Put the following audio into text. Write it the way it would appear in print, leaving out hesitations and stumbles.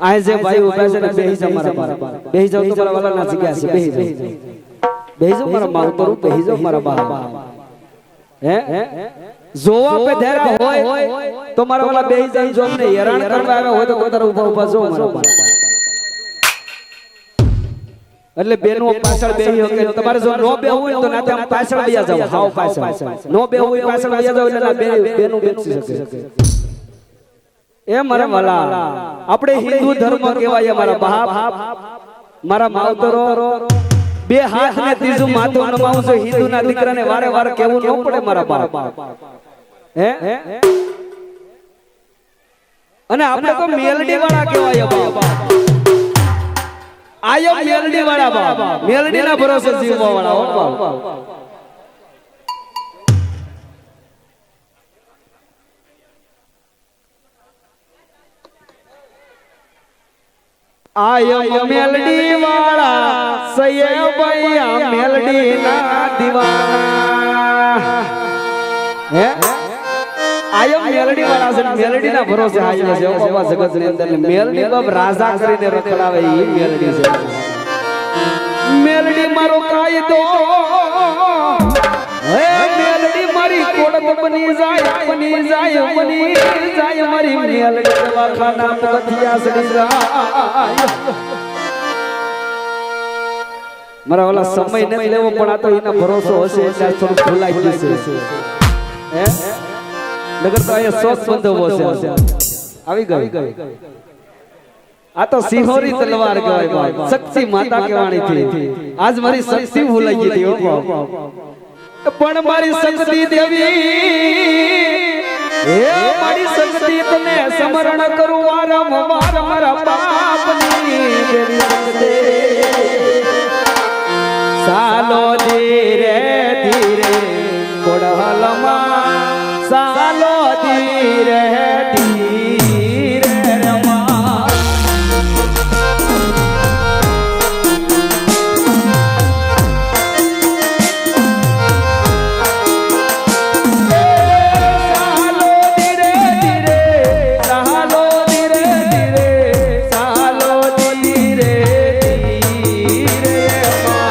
આ જે ભાઈ ઉભા છે ને બેહી જાવ મારા બા બેહી જાવ તો મારા વાલા ના જગ્યા છે બેહી જાવ મારા માવતર બેહી જાવ મારા બા હે જોવા पे ધેર હોય તો મારા વાલા બેહી જાય જો અમને હેરાન કરવા આવ્યા હોય તો કોતર ઊભા ઊભા જો મારા બા એટલે બેનો પાછળ બેહી કે તમારે જો નો બેહવું હોય તો નાતે આમ પાછળ બેહી જાવ હાવ પાછળ નો બેહવું હોય પાછળ બેહી જાવ એટલે બેનો બેસી શકે એ મારા વાલા આપણે હિન્દુ ધર્મ કહેવાય મારા બાપ મારા માવતરો બે હાથ ને ત્રીજું માથું નમાવું છું હિન્દુ ના દીકરાને વારે વારે કેવું ન પડે મારા બાપ હે અને આપણે તો મેલડી વાળા કહેવાય બાપ આયો મેલડી વાળા બાપ મેલડી ના ભરોસે જીવવા વાળા હો બાપ આયો મેલડી વાળા સયે ભૈયા મેલડી ના દીવાના હે આયો મેલડી વાળા છે મેલડી ના ભરોસે આયો છે બાબા જગત ની અંદર મેલડી બાપ રાજા કરીને રખડાવે ઈ મેલડી છે મેલડી મારો કાયદો હે મેલડી મારી કોડત બની જાય મારી મેલડી દવાખાના પગથિયા સડી જાય મારા ઓલા સમય નથી લેવો પણ આ તો એના ભરોસો હશે એટલે થોડું ભૂલાઈ જશે હે નગર તો અહીંયા શોખ બંધવો છે આવી ગઈ આ તો સિંહોરી તલવાર કહેવાય ભાઈ શક્તિ માતા કહેવાની થી આજ મારી શક્તિ ભૂલાઈ ગઈ હતી પણ મારી શક્તિ દેવી હે મારી શક્તિ તને સ્મરણ કરું વારંવાર મારા બાપની દેવી શક્તિ સાલો ધીરે ધીરે કોડહલમાં સાલો ધીરે ધીરે રમા સાલો ધીરે ધીરે સાલો ધીરે ધીરે સાલો ધીરે ધીરે રમા